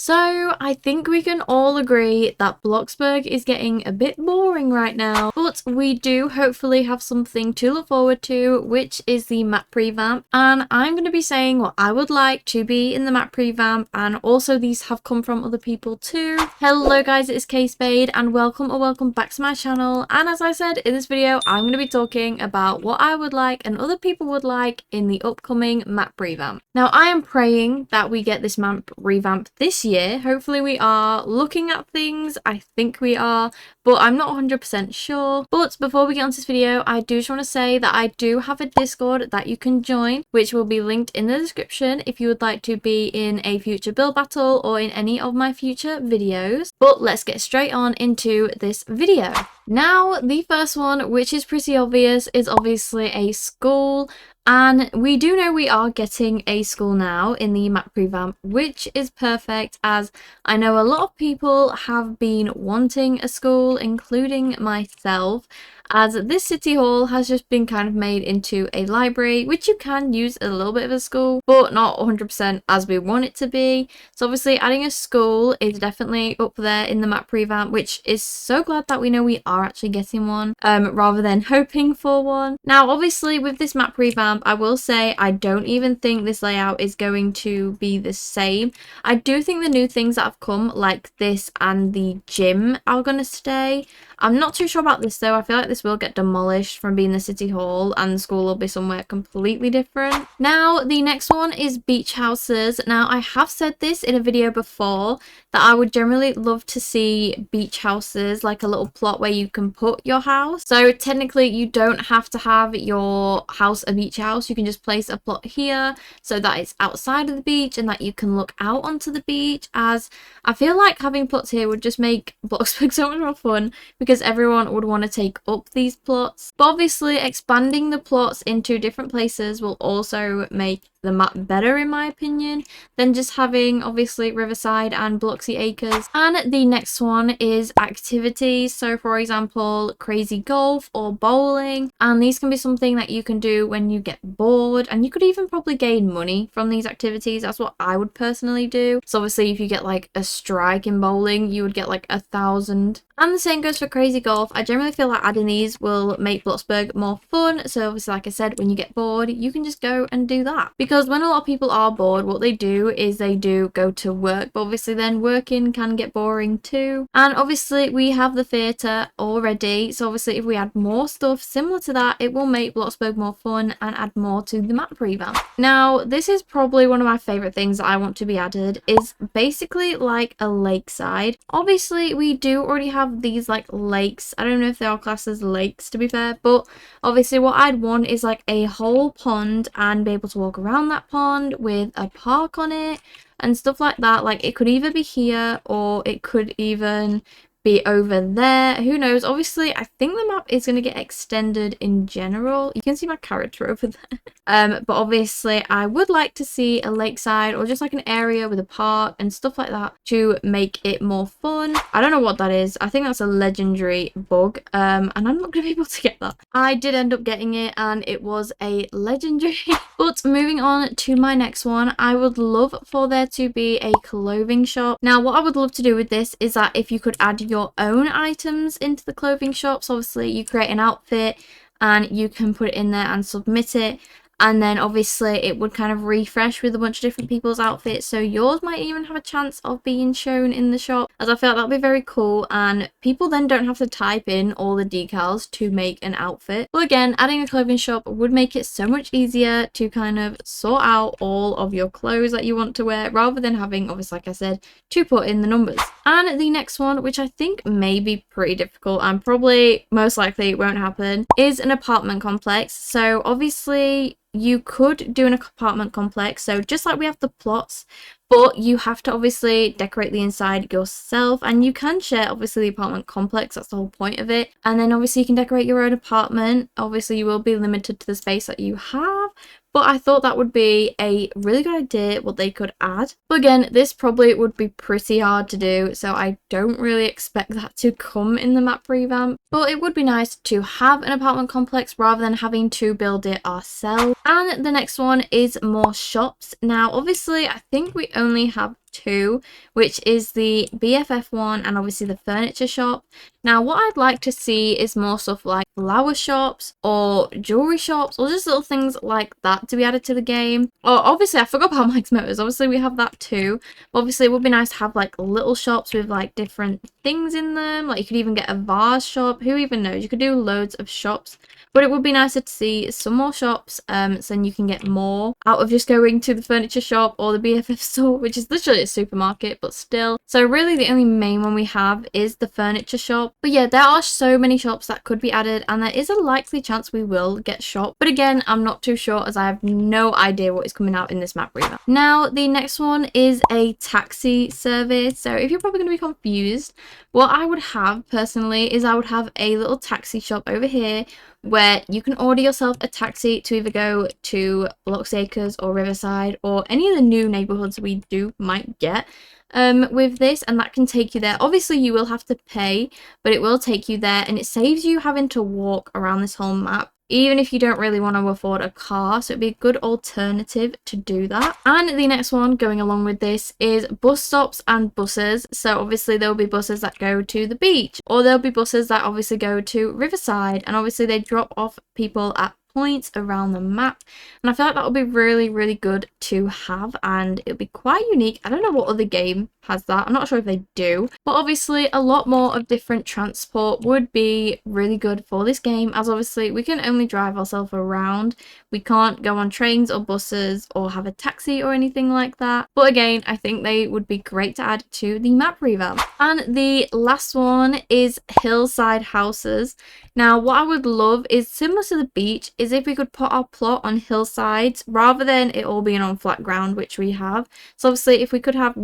So I think we can all agree that Bloxburg is getting a bit boring right now, but we do hopefully have something to look forward to, which is the map revamp, and I'm going to be saying what I would like to be in the map revamp, and also these have come from other people too. Hello guys, it's K-Spade and welcome back to my channel, and as I said in this video, I'm going to be talking about what I would like and other people would like in the upcoming map revamp. Now I am praying that we get this map revamp this year. Hopefully we are. Looking at things, I think we are, but I'm not 100% sure. But before we get onto this video, I do just want to say that I do have a Discord that you can join, which will be linked in the description if you would like to be in a future build battle or in any of my future videos. But let's get straight on into this video. Now, the first one, which is pretty obvious, is obviously a school. And we do know we are getting a school now in the map revamp, which is perfect, as I know a lot of people have been wanting a school, including myself, as this city hall has just been kind of made into a library, which you can use a little bit of a school, but not 100% as we want it to be. So obviously adding a school is definitely up there in the map revamp, which is so glad that we know we are actually getting one, rather than hoping for one. Now obviously with this map revamp, I will say I don't even think this layout is going to be the same. I do think the new things that have come, like this and the gym, are going to stay. I'm not too sure about this though. I feel like this will get demolished from being the city hall and the school will be somewhere completely different. Now the next one is beach houses. Now I have said this in a video before that I would generally love to see beach houses, like a little plot where you can put your house. So technically you don't have to have your house a beach house. You can just place a plot here so that it's outside of the beach and that you can look out onto the beach, as I feel like having plots here would just make Bloxburg so much more fun because everyone would want to take up these plots. But obviously expanding the plots into different places will also make the map better in my opinion than just having obviously Riverside and Bloxy Acres. And the next one is activities, so for example crazy golf or bowling, and these can be something that you can do when you get bored, and you could even probably gain money from these activities. That's what I would personally do. So obviously if you get like a strike in bowling, you would get like 1,000. And the same goes for crazy golf. I generally feel like adding these will make Bloxburg more fun. So obviously, like I said, when you get bored, you can just go and do that. Because when a lot of people are bored, what they do is they do go to work. But obviously then working can get boring too. And obviously we have the theatre already. So obviously if we add more stuff similar to that, it will make Bloxburg more fun and add more to the map revamp. Now, this is probably one of my favourite things that I want to be added, is basically like a lakeside. Obviously we do already have these like lakes. I don't know if they are classed as lakes to be fair, but obviously what I'd want is like a whole pond and be able to walk around that pond with a park on it and stuff like that. Like it could either be here or it could even be over there, who knows. Obviously I think the map is going to get extended in general. You can see my character over there. But obviously I would like to see a lakeside or just like an area with a park and stuff like that to make it more fun. I don't know what that is. I think that's a legendary bug, and I'm not going to be able to get that. I did end up getting it and it was a legendary. But moving on to my next one, I would love for there to be a clothing shop. Now what I would love to do with this is that if you could add your own items into the clothing shops, obviously you create an outfit and you can put it in there and submit it, and then obviously it would kind of refresh with a bunch of different people's outfits, so yours might even have a chance of being shown in the shop, as I feel like that'd be very cool, and people then don't have to type in all the decals to make an outfit. But again, adding a clothing shop would make it so much easier to kind of sort out all of your clothes that you want to wear, rather than having, obviously like I said, to put in the numbers. And the next one, which I think may be pretty difficult and probably most likely won't happen, is an apartment complex. So obviously you could do an apartment complex, so just like we have the plots, but you have to obviously decorate the inside yourself, and you can share obviously the apartment complex. That's the whole point of it. And then obviously you can decorate your own apartment. Obviously you will be limited to the space that you have, but I thought that would be a really good idea what they could add. But again, this probably would be pretty hard to do, so I don't really expect that to come in the map revamp. But it would be nice to have an apartment complex rather than having to build it ourselves. And the next one is more shops. Now obviously I think we only have two, which is the BFF one and obviously the furniture shop. Now what I'd like to see is more stuff like flower shops or jewelry shops or just little things like that to be added to the game. Or obviously I forgot about Mike's Motors, obviously we have that too. But obviously it would be nice to have like little shops with like different things in them. Like you could even get a vase shop, who even knows, you could do loads of shops. But it would be nicer to see some more shops, so then you can get more out of just going to the furniture shop or the BFF store, which is literally a supermarket, but still. So really the only main one we have is the furniture shop. But yeah, there are so many shops that could be added, and there is a likely chance we will get shop. But again, I'm not too sure as I have no idea what is coming out in this map revamp. Now, the next one is a taxi service. So if you're probably going to be confused, what I would have personally is I would have a little taxi shop over here where you can order yourself a taxi to either go to Bloxacres or Riverside or any of the new neighborhoods we might get with this, and that can take you there. Obviously you will have to pay, but it will take you there, and it saves you having to walk around this whole map, even if you don't really want to afford a car. So it'd be a good alternative to do that. And the next one going along with this is bus stops and buses. So obviously there'll be buses that go to the beach, or there'll be buses that obviously go to Riverside, and obviously they drop off people at points around the map, and I feel like that would be really, really good to have, and it would be quite unique. I don't know what other game has that, I'm not sure if they do, but obviously a lot more of different transport would be really good for this game, as obviously we can only drive ourselves around. We can't go on trains or buses or have a taxi or anything like that, but again I think they would be great to add to the map revamp. And the last one is hillside houses. Now what I would love is, similar to the beach, is if we could put our plot on hillsides rather than it all being on flat ground, which we have. So obviously if we could have,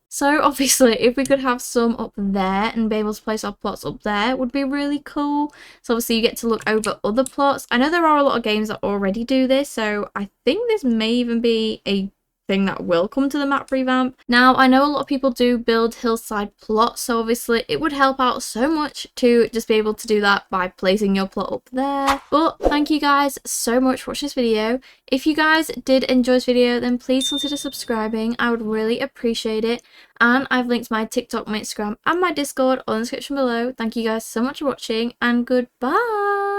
so obviously if we could have some up there and be able to place our plots up there, would be really cool. So obviously you get to look over other plots. I know there are a lot of games that already do this, so I think this may even be a thing that will come to the map revamp. Now I know a lot of people do build hillside plots, so obviously it would help out so much to just be able to do that by placing your plot up there. But thank you guys so much for watching this video. If you guys did enjoy this video, then please consider subscribing, I would really appreciate it. And I've linked my TikTok, my Instagram and my Discord on the description below. Thank you guys so much for watching, and goodbye.